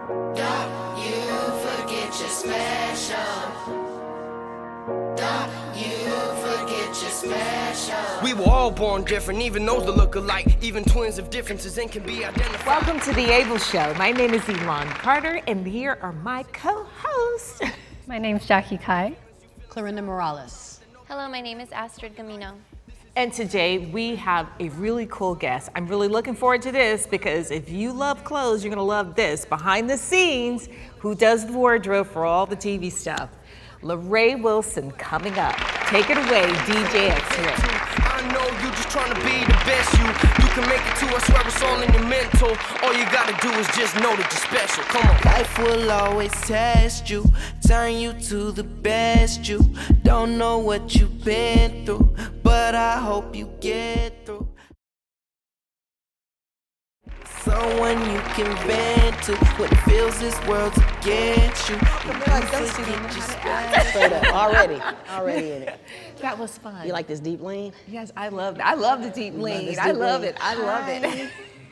Don't you forget your special. Don't you forget your special. We were all born different, even those that look alike, even twins of differences and can be identified. Welcome to The Able Show. My name is Elon Carter, and here are my co-hosts. My name's Jackie Kai. Clarinda Morales. Hello, my name is Astrid Gamino. And today we have a really cool guest. I'm really looking forward to this because if you love clothes, you're gonna love this. Behind the scenes, who does the wardrobe for all the TV stuff? LaRae Wilson coming up. Take it away, DJ X here. I know you just trying to be the best you. You can make it too, I swear it's all in your mental. All you gotta do is just know that you're special. Come on. Life will always test you, turn you to the best you. Don't know what you've been through, but I hope you get through. Someone you can vent to when it feels this world's against you. Already in it. That was fun. You like this deep lean? Yes, I love it. I love the deep lean. I love it. I love it.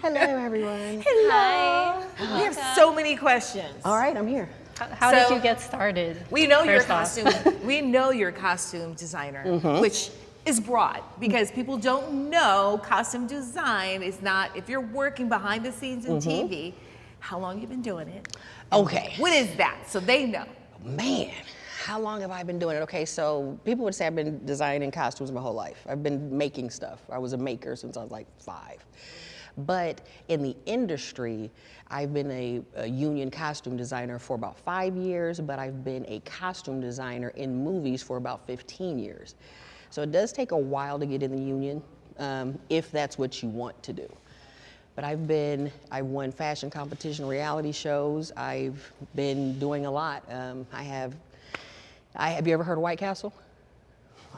Hello, everyone. Hello. We have so many questions. All right, I'm here. How did you get started? We know you're a First off. costume. We know you're a costume designer, which is broad because people don't know costume design is not. If you're working behind the scenes in TV, how long you been doing it? Okay. What is that? So they know. Man, how long have I been doing it? Okay, so people would say I've been designing costumes my whole life. I've been making stuff. I was a maker since I was like 5. But in the industry, I've been a union costume designer for about 5 years, but I've been a costume designer in movies for about 15 years. So it does take a while to get in the union, if that's what you want to do. But I've won fashion competition reality shows. I've been doing a lot. Have you ever heard of White Castle?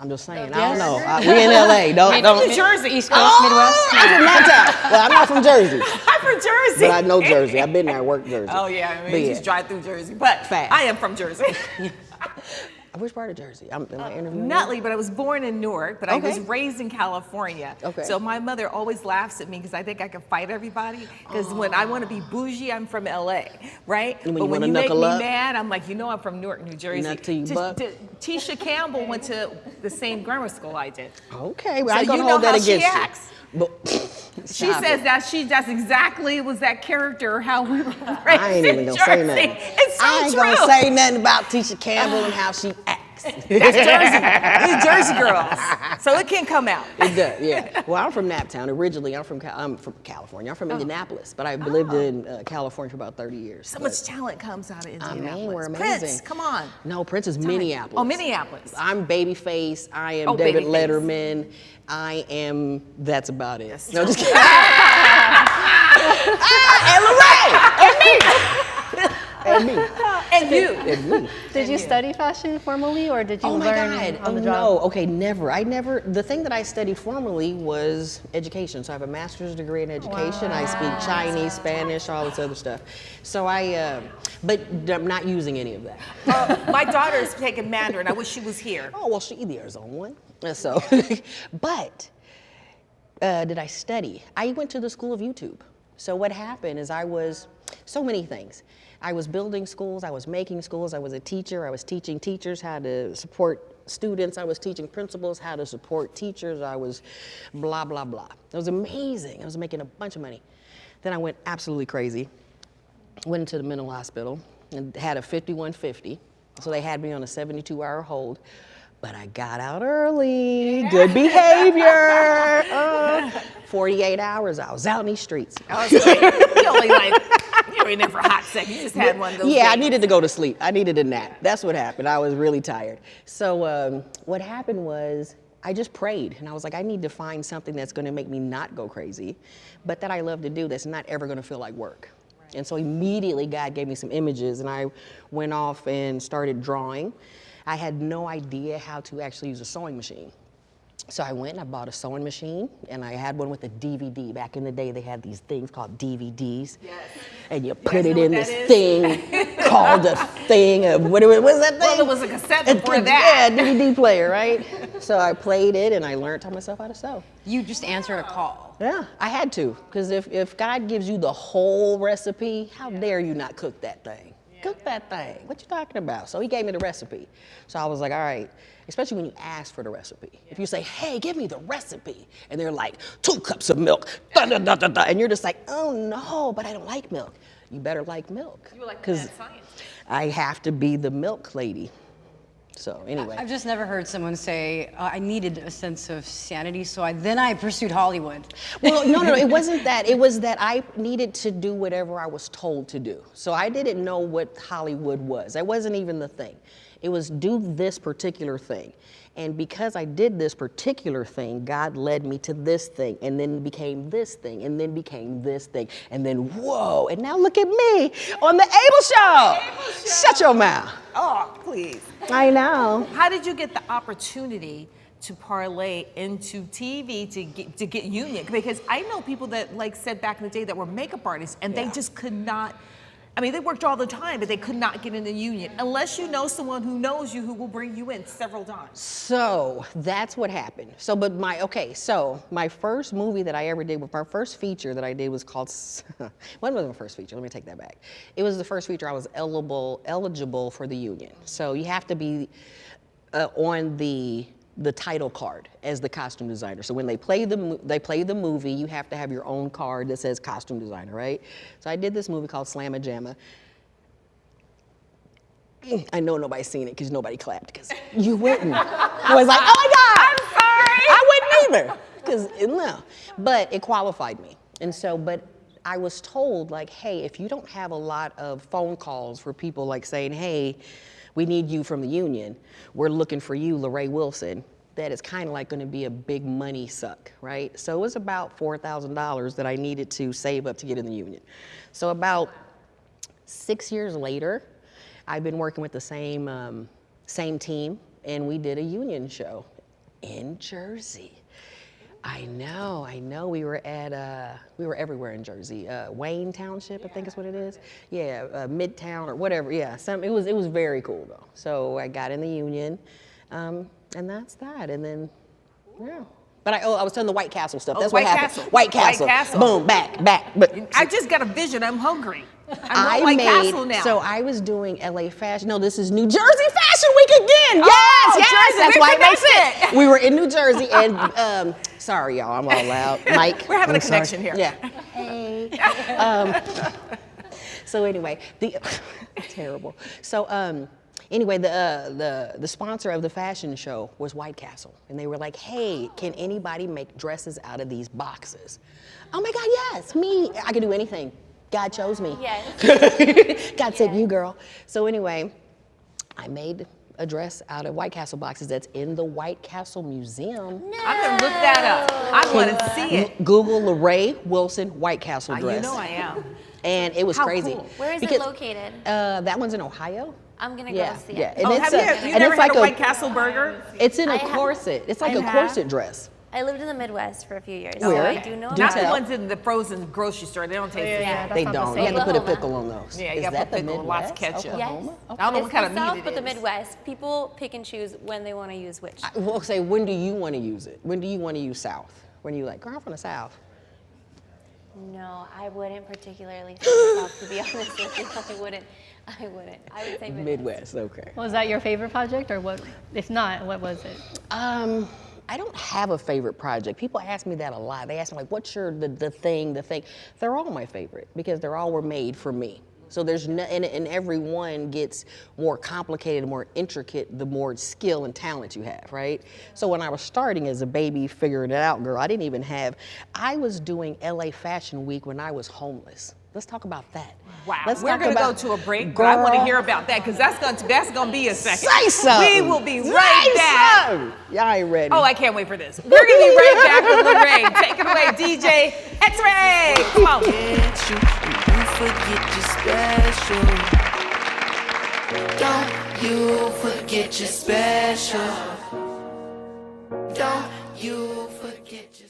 I'm just saying, I don't know. We in LA, don't. New Jersey, East Coast, Midwest? I'm from that town. Well, I'm not from Jersey, I'm from Jersey. but I know Jersey. I've been there, I worked Jersey. Oh yeah, I But mean, yeah. just drive through Jersey. But Fast. I am from Jersey. Which part of Jersey? Am I interviewing you? Nutley, but I was born in Newark, but I was Okay. raised in California. Okay. So my mother always laughs at me because I think I can fight everybody. Because when I want to be bougie, I'm from LA, right? And when but you when wanna you make knuckle me up? mad, I'm like, I'm from Newark, New Jersey. Knuck till you buck? Tisha Campbell went to the same grammar school I did. Okay, well, So I'm you gonna know hold that how she against acts. you. But She stop says it. that's exactly was that character how we were raised I ain't even in gonna Jersey. say nothing. It's so I ain't true. gonna say nothing about Tisha Campbell and how she acts. That's Jersey. We're Jersey girls. So it can come out. It does, yeah. Well, I'm from Naptown originally. I'm from California. I'm from Indianapolis, but I've lived in California for about 30 years. So much talent comes out of Indianapolis. we're Prince, amazing. come on. No, Prince is Minneapolis. Oh, Minneapolis. I'm Babyface. I am Oh, David Babyface. Letterman. I am. That's about it. Yes. No, just kidding. And LaRae. And me. And you. And me. Did you study fashion formally, or did you Oh my learn God! on the Oh job? no! Okay, never. The thing that I studied formally was education. So I have a master's degree in education. I speak Chinese, Spanish, all this other stuff. So but I'm not using any of that. My daughter's taking Mandarin. I wish she was here. Oh well, she there's on one. So, but did I study? I went to the School of YouTube. So what happened is so many things. I was building schools, I was making schools, I was a teacher, I was teaching teachers how to support students, I was teaching principals how to support teachers, I was blah, blah, blah. It was amazing. I was making a bunch of money. Then I went absolutely crazy, went into the mental hospital and had a 5150. So they had me on a 72-hour hold. But I got out early, good behavior. 48 hours, I was out in these streets. I was like, you were in there for a hot second. You just had one of those Yeah, I days. needed to go to sleep. I needed a nap. That's what happened. I was really tired. So what happened was I just prayed and I was like, I need to find something that's gonna make me not go crazy, but that I love to do that's not ever gonna feel like work. And so immediately God gave me some images and I went off and started drawing. I had no idea how to actually use a sewing machine. So I went and I bought a sewing machine and I had one with a DVD. Back in the day, they had these things called DVDs. Yes. And you put it in this thing called a thing of, what's that thing? Well, it was a cassette before Yeah, that. DVD player, right? So I played it and I learned taught myself how to sew. You just answered a call. Yeah, I had to, because if God gives you the whole recipe, how dare you not cook that thing? Cook that thing. What you talking about? So he gave me the recipe. So I was like, all right, especially when you ask for the recipe. If you say, hey, give me the recipe, and they're like, 2 cups of milk, da, da, da, da, da, and you're just like, oh no, but I don't like milk. You better like milk. You were like because mad science. I have to be the milk lady. So anyway. I've just never heard someone say, I needed a sense of sanity, so then I pursued Hollywood. Well, no, it wasn't that. It was that I needed to do whatever I was told to do. So I didn't know what Hollywood was. That wasn't even the thing. It was do this particular thing. And because I did this particular thing, God led me to this thing, and then became this thing, and then became this thing, and then whoa, and now look at me on the Able Show. Shut your mouth. Oh, please. I know. How did you get the opportunity to parlay into TV to get union? Because I know people that like said back in the day that were makeup artists and they just could not. I mean, they worked all the time, but they could not get in the union unless you know someone who knows you who will bring you in several times. So that's what happened. So, but my first movie that I ever did, my first feature that I did was called, when was my first feature? Let me take that back. It was the first feature I was eligible for the union. So you have to be on the title card as the costume designer. So when they play the movie, you have to have your own card that says costume designer, right? So I did this movie called Slamma Jamma. I know nobody's seen it because nobody clapped because you wouldn't. I was like, oh my God! I'm sorry. I wouldn't either because no, but it qualified me. And so, but I was told like, hey, if you don't have a lot of phone calls for people like saying, hey, we need you from the union. We're looking for you, LaRae Wilson. That is kind of like going to be a big money suck, right? So it was about $4,000 that I needed to save up to get in the union. So about 6 years later, I've been working with the same team, and we did a union show in Jersey. I know. We were everywhere in Jersey. Wayne Township, I think is what it is. Yeah, Midtown or whatever. Yeah, it was very cool though. So I got in the union, and that's that. And then, yeah. But I was telling the White Castle stuff. That's what happened. White Castle. Boom, back. But I just got a vision. I'm hungry. I made, Castle now. so I was doing LA Fashion. No, this is New Jersey Fashion Week again. Oh, Yes, Jersey, that's we why it makes connected. sense. We were in New Jersey, and sorry, y'all, I'm all loud. Mike, We're having I'm a connection sorry. here. Yeah. Hey. So anyway, terrible. So anyway, the sponsor of the fashion show was White Castle, and they were like, hey, can anybody make dresses out of these boxes? Oh my God, yes, me. I can do anything. God chose me. Yes. God said, you girl. So anyway, I made a dress out of White Castle boxes that's in the White Castle Museum. I'm gonna look that up. I want to see it. Google LaRae Wilson White Castle dress. You know I am. And it was How crazy. cool. Where is it located? That one's in Ohio. I'm gonna Yeah, go see yeah. it. And Oh, it's have you and never it's had like a White Castle burger? It's in a I have. corset. It's like I a have. corset dress. I lived in the Midwest for a few years, Where? so I do know Do Not about the tell. ones in the frozen grocery store. They don't taste the Yeah. same. They not the don't. same. You have to put a Oklahoma. pickle on those. Yeah, you Is gotta that put the pickle and lots of Midwest? ketchup. Yes. Oklahoma? I don't know what It's kind the of South, meat it but the is. Midwest. People pick and choose when they want to use which. We'll say, when do you want to use it? When do you want to use South? When you like, girl, I'm from the South. No, I wouldn't particularly say myself, to be honest with you. I wouldn't. I would say Midwest. Midwest, okay. Was that your favorite project, or what? If not, what was it? I don't have a favorite project. People ask me that a lot. They ask me like, what's your, the thing? They're all my favorite because they're all were made for me. So there's no, and every one gets more complicated, more intricate, the more skill and talent you have, right? So when I was starting as a baby, figuring it out, girl, I was doing LA Fashion Week when I was homeless. Let's talk about that. Wow. Let's We're talk going to go about- to a break, but I want to Girl. hear about that because that's going to be a second. Say something. We will be right back. Something. Y'all ain't ready. Oh, I can't wait for this. We're going to be right back with LaRae. Take it away, DJ X-Ray. Come on. Forget you, and you forget you're special. Don't you forget you're special. Don't you forget you're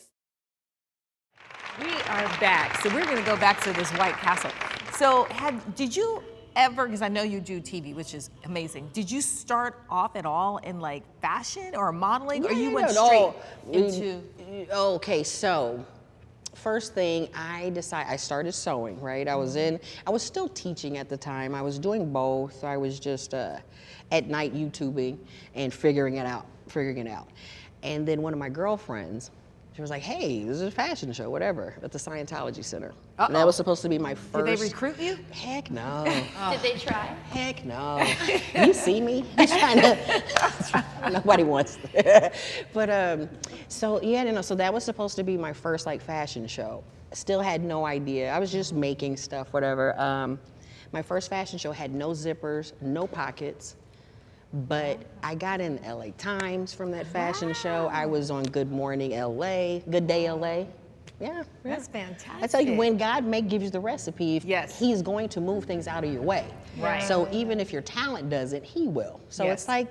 We are back. So we're going to go back to this White Castle. So did you ever, because I know you do TV, which is amazing, did you start off at all in like fashion or modeling, or you went straight into? Okay, so first thing I started sewing, right? I was still teaching at the time. I was doing both. I was just at night YouTubing and figuring it out. And then one of my girlfriends, she was like, hey, this is a fashion show, whatever, at the Scientology Center. And that was supposed to be my first. Did they recruit you? Heck no. Did they try? Heck no. You see me? I'm trying to, nobody wants But so yeah, so that was supposed to be my first like fashion show. Still had no idea. I was just making stuff, whatever. My first fashion show had no zippers, no pockets. But I got in LA Times from that fashion show. I was on Good Morning LA, Good Day LA. Yeah. That's fantastic. I tell you, when God gives you the recipe, yes, He's going to move things out of your way. Right. So even if your talent doesn't, He will. So yes, it's like,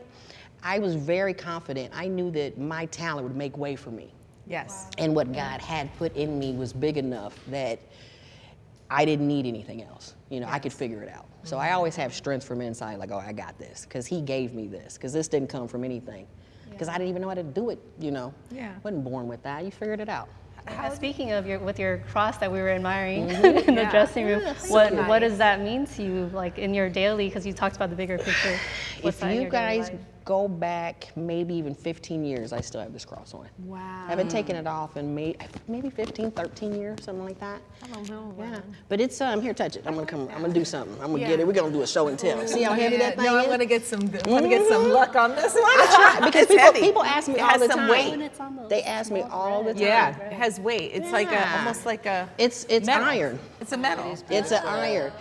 I was very confident. I knew that my talent would make way for me. Yes. And what God had put in me was big enough that I didn't need anything else. You know, I could figure it out. So I always have strength from inside, like, oh, I got this, because He gave me this, because this didn't come from anything. Because I didn't even know how to do it, you know. Yeah. Wasn't born with that. You figured it out. Speaking of with your cross that we were admiring in the dressing room, what does that mean to you, like in your daily? Because you talked about the bigger picture. What's If that in you your daily guys life? go back maybe even 15 years, I still have this cross on. Wow. I haven't taken it off in maybe 15, 13 years, something like that. I don't know. Yeah, but it's here, touch it. I'm gonna do something. I'm gonna get it. We're gonna do a show and tell. See how heavy that thing No, is? I want to get some. luck on this one. I try, because It's heavy. people ask me It all has the some time. weight. They ask me all the time. Yeah, it has weight. It's like almost like a. It's metal. iron. It's a metal. It's an iron,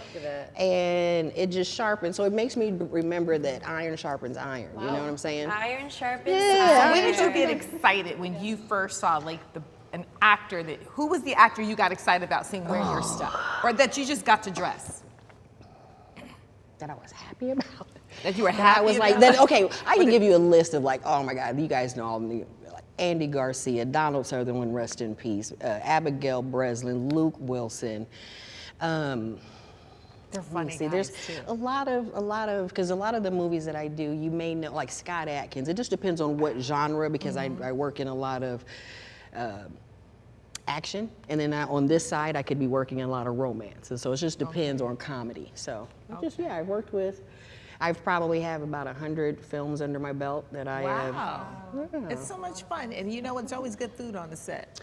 and it just sharpens. So it makes me remember that iron sharpens iron. You know what I'm saying? Iron sharpens Yeah. iron. When did you get excited when you first saw like an actor who was the actor you got excited about seeing wearing your stuff, or that you just got to dress? That I was happy about. That you were happy. I was like, about? okay, I can give you a list of like, oh my God, you guys know all the, like Andy Garcia, Donald Sutherland, rest in peace, Abigail Breslin, Luke Wilson. They're funny See, guys there's too. a lot of, because a lot of the movies that I do, you may know, like Scott Adkins. It just depends on what genre, because I work in a lot of action, and then on this side, I could be working in a lot of romance, and so it just depends on comedy. So I've worked with. I probably have about 100 films under my belt that I have. Wow. Yeah. It's so much fun, and you know it's always good food on the set.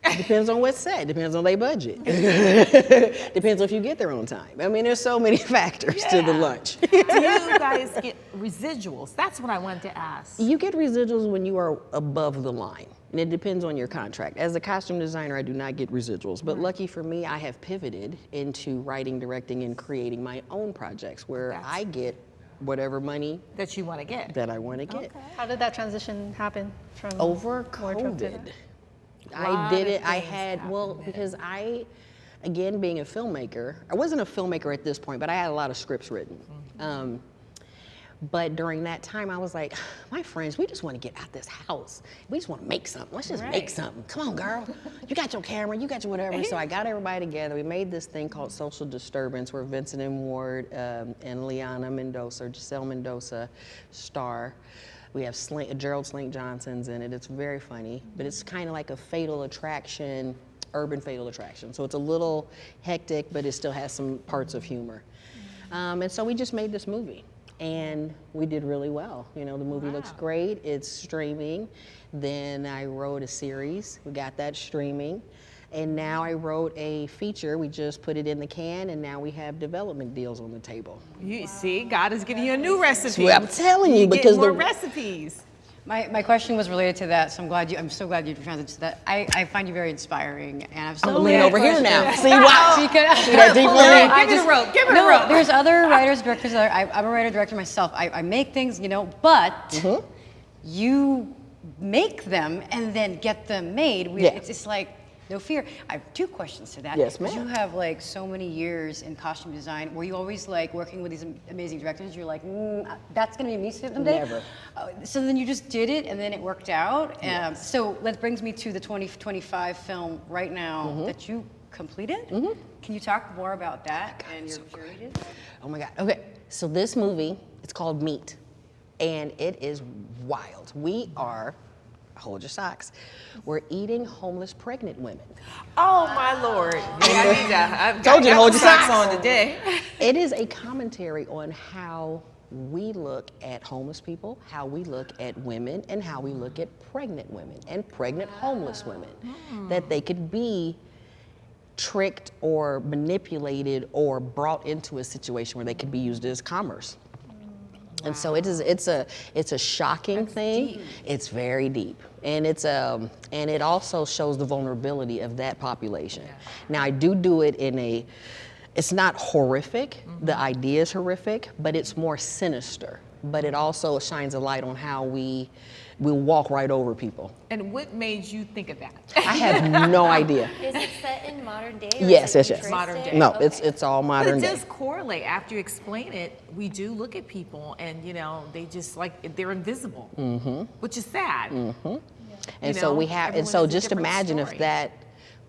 It depends on what's set. Depends on their budget. Depends if you get there on time. I mean, there's so many factors to the lunch. Do you guys get residuals? That's what I wanted to ask. You get residuals when you are above the line, and it depends on your contract. As a costume designer, I do not get residuals, but lucky for me, I have pivoted into writing, directing, and creating my own projects where I get whatever money that you want to get. That I want to get. Okay. How did that transition happen from Over wardrobe to- COVID. I did it. I had, because again, being a filmmaker, I wasn't a filmmaker at this point, but I had a lot of scripts written. But during that time, I was like, my friends, we just want to get out this house. We just want to make something. Let's just make something. Come on, girl. You got your camera, you got your whatever. So I got everybody together. We made this thing called Social Disturbance, where Vincent M. Ward and Liana Mendoza, Giselle Mendoza, star. We have Gerald Slink Johnson's in it. It's very funny, but it's kind of like a Fatal Attraction, urban Fatal Attraction. So it's a little hectic, but it still has some parts of humor. And so we just made this movie, and we did really well. You know, the movie looks great. It's streaming. Then I wrote a series. We got that streaming. And now I wrote a feature. We just put it in the can, and now we have development deals on the table. You see, God is giving you a new recipe. Well, I'm telling you, because more recipes. My question was related to that, so I'm so glad you transitioned to that. I find you very inspiring, and I've so lean many over here now. questions. See what? See that deep lean? Give me the rope. Give me the rope. There's other writers, directors. I'm a writer, director myself. I make things, you know, but you make them and then get them made. It's like no fear. I have two questions to that. Yes, ma'am. You have like so many years in costume design. Were you always like working with these amazing directors? You're like, that's gonna be me someday? Never. So then you just did it and then it worked out. So that brings me to the 2025 film right now that you completed. Can you talk more about that and your period? Oh my God. Okay. So this movie, it's called Meat, and it is wild. We are, hold your socks, we're eating homeless pregnant women. Oh my Lord. Yeah, I need to. Told you to hold your socks on today. It is a commentary on how we look at homeless people, how we look at women, and how we look at pregnant women and pregnant homeless women. That they could be tricked or manipulated or brought into a situation where they could be used as commerce. And so it's a shocking thing. Deep. It's very deep, and and it also shows the vulnerability of that population. Yeah. Now I do it in a, it's not horrific. The idea is horrific, but it's more sinister. But it also shines a light on how we walk right over people. And what made you think of that? I have no idea. Is it set in modern day? Or Yes, is it yes. Modern day. No, Okay. it's all But modern it day. does correlate. After you explain it, we do look at people and, you know, they just like, they're invisible, which is sad. And You so know, we have, and everyone so has a just different imagine if story. that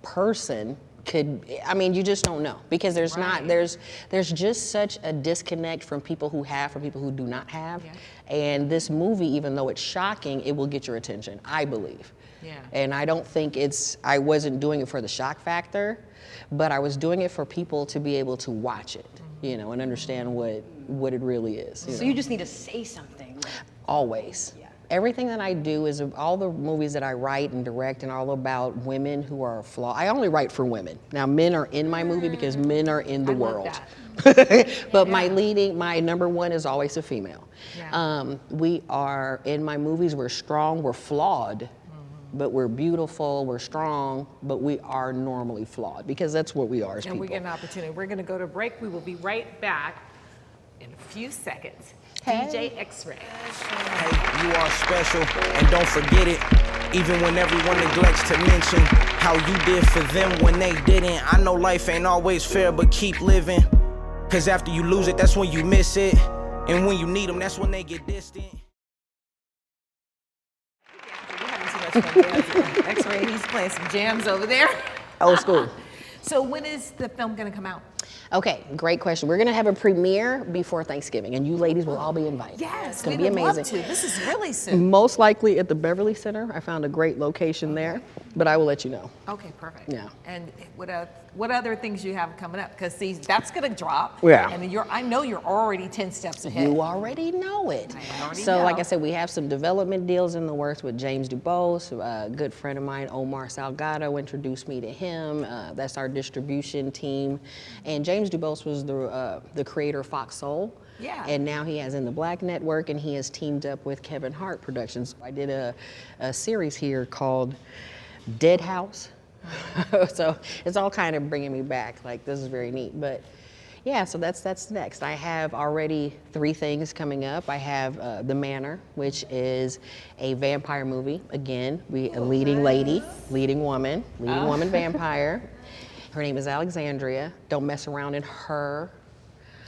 person could, I mean, you just don't know, because there's not, Right. there's just such a disconnect from people who have, from people who do not have. Yeah. And this movie, even though it's shocking, it will get your attention, I believe. Yeah. And I don't think I wasn't doing it for the shock factor, but I was doing it for people to be able to watch it, you know, and understand what it really is. You So know? you just need to say something. Always. Yeah. Everything that I do is, all the movies that I write and direct and all about women who are flawed. I only write for women. Now men are in my movie because men are in the I love world. that. But my number one is always a female. Yeah. We are, in my movies, we're strong, we're flawed, but we're beautiful, we're strong, but we are normally flawed, because that's what we are as And people. we get an opportunity. We're going to go to break. We will be right back in a few seconds. Hey. DJ X-Ray. Hey, you are special, and don't forget it. Even when everyone neglects to mention how you did for them when they didn't. I know life ain't always fair, but keep living. Cause after you lose it, that's when you miss it. And when you need them, that's when they get distant. We're having too much fun. X-Ray, he's playing some jams over there. Old school. So when is the film going to come out? Okay, great question. We're gonna have a premiere before Thanksgiving, and you ladies will all be invited. Yes, it's gonna we be would amazing. love to. This is really soon. Most likely at the Beverly Center. I found a great location there, but I will let you know. Okay, perfect. Yeah. And what other things you have coming up? Because see, that's going to drop. Yeah. And I know you're already 10 steps ahead. You already know it. I already So, like know. I said, we have some development deals in the works with James Dubose, a good friend of mine, Omar Salgado, introduced me to him. That's our distribution team. And James Dubose was the creator of Fox Soul. Yeah. And now he has In the Black Network, and he has teamed up with Kevin Hart Productions. I did a series here called Dead House. So it's all kind of bringing me back. Like, this is very neat. But yeah, so that's next. I have already 3 things coming up. I have The Manor, which is a vampire movie. Again, a leading lady, leading woman vampire. Her name is Alexandria. Don't mess around in her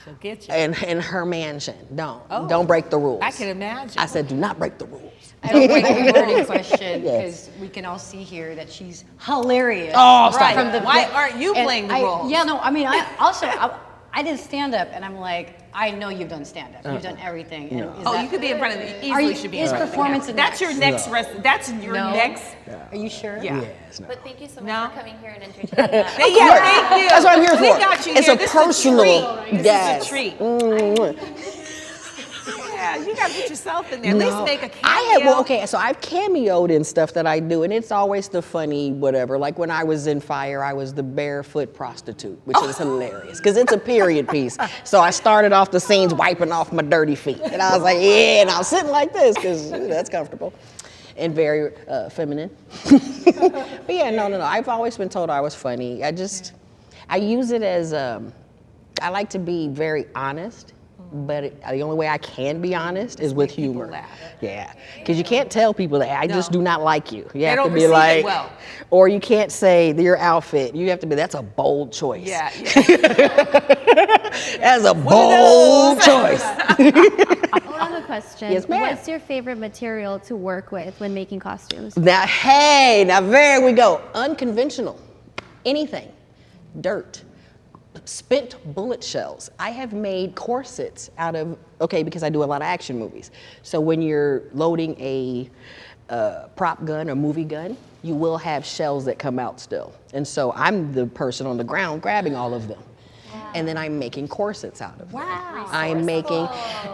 She'll get you. in her mansion. Don't break the rules. I can imagine. I said, do not break the rules. I don't break the burning question, Yes. because we can all see here that she's hilarious. Oh, stop Right. it. Why aren't you And playing the role? Yeah, no, I mean, I did stand up, and I'm like, I know you've done stand up. You've done everything. And is Oh, that- you could be in front of the. Are Easily you- should be is in front of the performance camera. That's your next? next. That's your No. next. Are you sure? Yeah. Yes, no. But thank you so much No. for coming here and entertaining us. Thank you. That's what I'm here We for. got you It's here. a This personal. Is a treat. This Yes. is a treat. Mm. Yeah, you got to put yourself in there. At least make a cameo. I have, okay, so I've cameoed in stuff that I do, and it's always the funny whatever. Like when I was in Fire, I was the barefoot prostitute, which was hilarious, because it's a period piece. So I started off the scenes wiping off my dirty feet. And I was like, yeah, and I was sitting like this, because that's comfortable. And very feminine. But yeah, no. I've always been told I was funny. I use it as, I like to be very honest. But the only way I can be honest is with make people humor. laugh. Yeah, because you can't tell people that I just do not like you. You have don't to be receive it like, well. or you can't say your outfit. You have to be, that's a bold choice. Yeah. That's a bold choice. I have a question. Yes, ma'am. What's your favorite material to work with when making costumes? Now, there we go. Unconventional. Anything. Dirt, spent bullet shells. I have made corsets out of, okay, because I do a lot of action movies. So when you're loading a prop gun or movie gun, you will have shells that come out still. And so I'm the person on the ground grabbing all of them. Wow. And then I'm making corsets out of them. Wow. I'm making,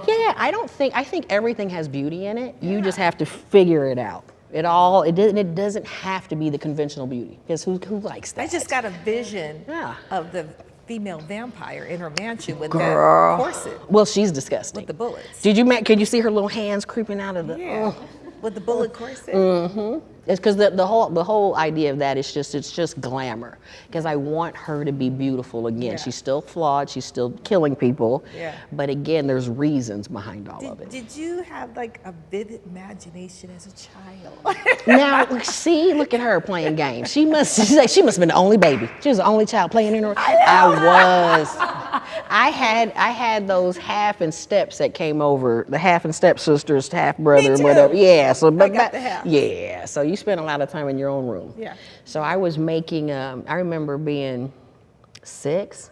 yeah, I think everything has beauty in it. You just have to figure it out. It doesn't have to be the conventional beauty, because who likes that? I just got a vision Yeah. of the female vampire in her mansion with Girl. that corset Well, she's disgusting. with the bullets. Could you see her little hands creeping out of the? Yeah, with the bullet corset. Mm-hmm. It's because the whole idea of that is it's just glamour. Because I want her to be beautiful again. Yeah. She's still flawed. She's still killing people. Yeah. But again, there's reasons behind all of it. Did you have like a vivid imagination as a child? Now, see, look at her playing games. She must have been the only baby. She was the only child playing in her. I had those half and steps that came over, the half and step sisters, half brother, and whatever. Yeah, so I got the half. Yeah, so you spent a lot of time in your own room. Yeah. So I was making. I remember being 6,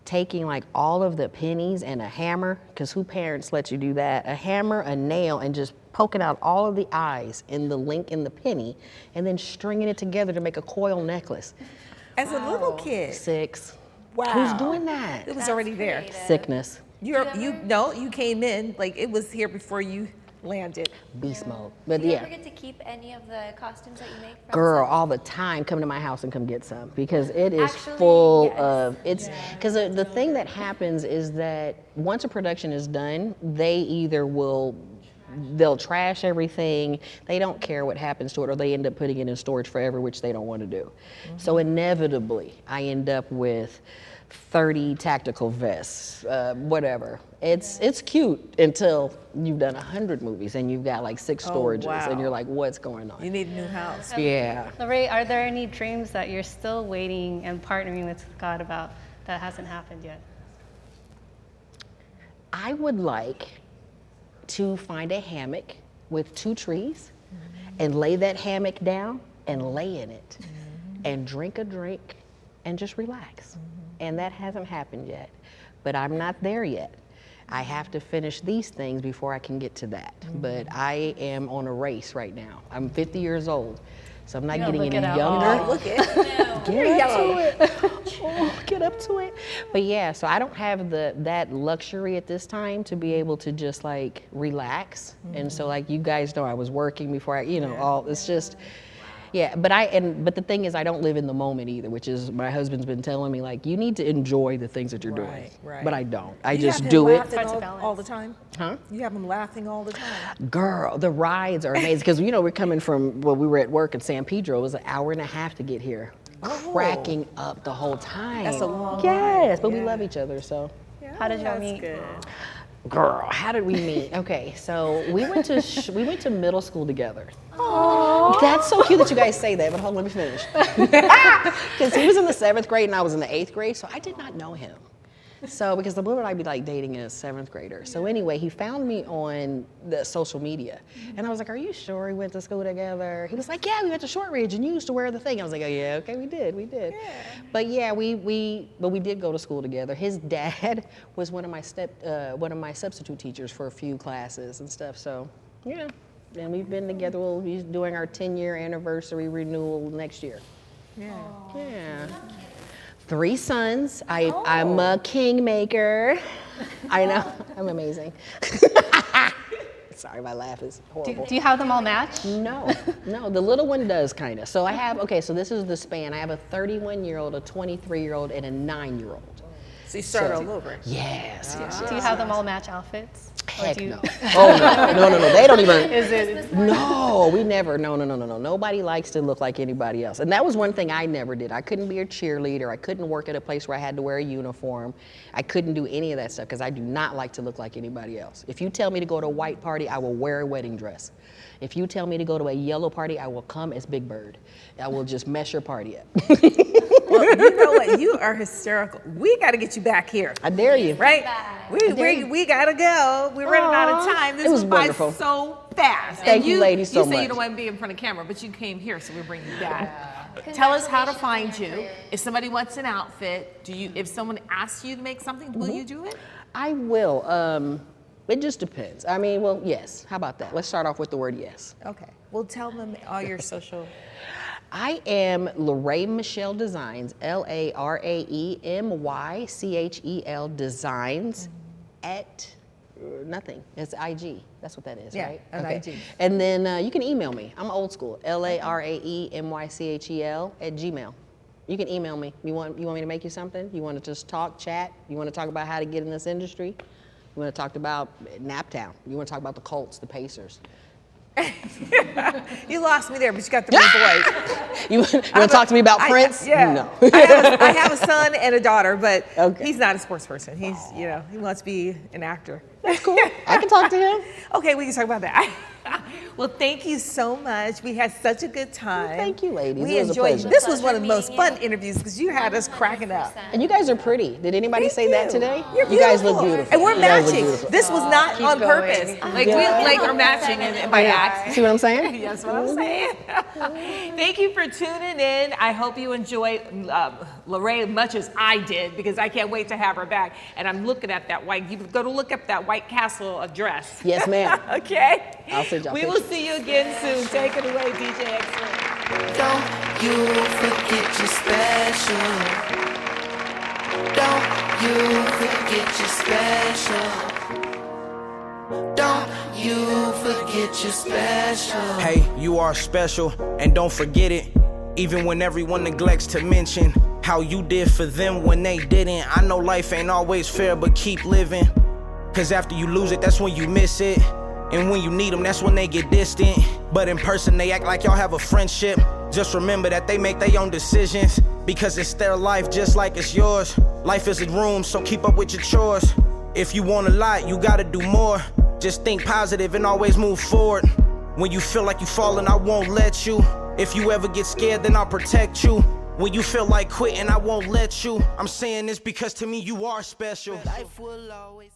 taking like all of the pennies and a hammer, because who parents let you do that? A hammer, a nail, and just poking out all of the eyes in the link in the penny, and then stringing it together to make a coil necklace. As a little kid. 6. Wow. Who's doing that? It was already there. Sickness. You came in, like it was here before you landed. Beast mode. But Do you yeah. ever get to keep any of the costumes that you make from Girl, set? all the time, come to my house and come get some, because it is Actually, full yes. of, because the thing that happens is that once a production is done, they'll trash everything. They don't care what happens to it, or they end up putting it in storage forever, which they don't want to do. Mm-hmm. So inevitably, I end up with 30 tactical vests, whatever. It's cute until you've done 100 movies and you've got like 6 storages, wow. and you're like, what's going on? You need a new house. Yeah. LaRae, are there any dreams that you're still waiting and partnering with God about that hasn't happened yet? I would like to find a hammock with 2 trees and lay that hammock down and lay in it and drink a drink and just relax. And that hasn't happened yet, but I'm not there yet. I have to finish these things before I can get to that. But I am on a race right now. I'm 50 years old, so I'm not getting any younger. Look at Get up to it. Oh, get up to it. But yeah, so I don't have that luxury at this time to be able to just like relax. And so like you guys know, I was working before it's just, yeah. But the thing is, I don't live in the moment either, which is my husband's been telling me, like, you need to enjoy the things that you're doing. Right. But I don't. I You just have him do it. laughing all the time? Huh? You have them laughing all the time? Girl, the rides are amazing, because we're coming from, we were at work in San Pedro. It was an hour and a half to get here. Cracking up the whole time. That's a long Yes, ride. but we love each other, so. How did y'all That's meet? good. Girl, how did we meet? Okay, so we went to middle school together. Aww. That's so cute that you guys say that, but hold on, let me finish. Because he was in the 7th grade and I was in the 8th grade, so I did not know him. So, because the blue would I be like dating a 7th grader. So anyway, he found me on the social media. And I was like, are you sure we went to school together? He was like, yeah, we went to Shortridge and you used to wear the thing. I was like, oh yeah, okay, we did. Yeah. But yeah, we did go to school together. His dad was one of my substitute teachers for a few classes and stuff. So yeah, and we've been together. We'll be doing our 10-year anniversary renewal next year. Yeah. Yeah. 3 sons. I'm a kingmaker. I know. I'm amazing. Sorry, my laugh is horrible. Do you have them all matched? No. The little one does kind of. So I have, so this is the span. I have a 31-year-old, a 23-year-old, and a 9-year-old. So you start all over? Yes. Do you have them all match outfits? Heck no. Oh, no. They don't even. Is it? No, we never. No. Nobody likes to look like anybody else. And that was one thing I never did. I couldn't be a cheerleader. I couldn't work at a place where I had to wear a uniform. I couldn't do any of that stuff because I do not like to look like anybody else. If you tell me to go to a white party, I will wear a wedding dress. If you tell me to go to a yellow party, I will come as Big Bird. I will just mess your party up. Well, you know what? You are hysterical. We got to get you back here. I dare you. Right? We got to go. We're running out of time. This It was went by wonderful. so fast. Thank you ladies so You say much. you don't want to be in front of camera, but you came here, so we're bringing you back. Tell us how to find you. If somebody wants an outfit, if someone asks you to make something, will you do it? I will. It just depends. I mean, well, yes. How about that? Let's start off with the word yes. Okay. Well, tell them all your social. I am LaRae Michelle Designs, LaRaemychel Designs at nothing. It's IG. That's what that is, right? Yeah, IG. And then you can email me. I'm old school. LaRaemychel at Gmail. You can email me. You want me to make you something? You want to just talk, chat? You want to talk about how to get in this industry? You want to talk about Naptown? You want to talk about the Colts, the Pacers? You lost me there, but you got the big boys. You want to talk to me about Prince? Yeah. No. I have a son and a daughter, but Okay. he's not a sports person. He's, he wants to be an actor. That's cool. I can talk to him. Okay, we can talk about that. Well, thank you so much. We had such a good time. Well, thank you, ladies. We It was a enjoyed. pleasure. This was one of the most fun interviews because you had us cracking up. And you guys are pretty. Did anybody Thank say that you. today? You're You guys look beautiful. beautiful. And we're You guys look matching. beautiful. This was not Keep on going. purpose. Like we are matching and by accident. See what I'm saying? That's what I'm saying. Thank you for tuning in. I hope you enjoyed LaRae much as I did because I can't wait to have her back. And I'm looking at that white. You've got to look up that White Castle dress. Yes, ma'am. Okay. I'll send y'all We will pictures. see you again soon. Take it away, DJ X-Ray. Don't you forget you're special. Don't you forget you're special. Don't you forget you're special. Hey, you are special, and don't forget it. Even when everyone neglects to mention how you did for them when they didn't. I know life ain't always fair, but keep living. Cause after you lose it, that's when you miss it. And when you need them, that's when they get distant. But in person, they act like y'all have a friendship. Just remember that they make their own decisions. Because it's their life just like it's yours. Life is a room, so keep up with your chores. If you want a lot, you gotta do more. Just think positive and always move forward. When you feel like you're falling, I won't let you. If you ever get scared, then I'll protect you. When you feel like quitting, I won't let you. I'm saying this because to me, you are special. Life will always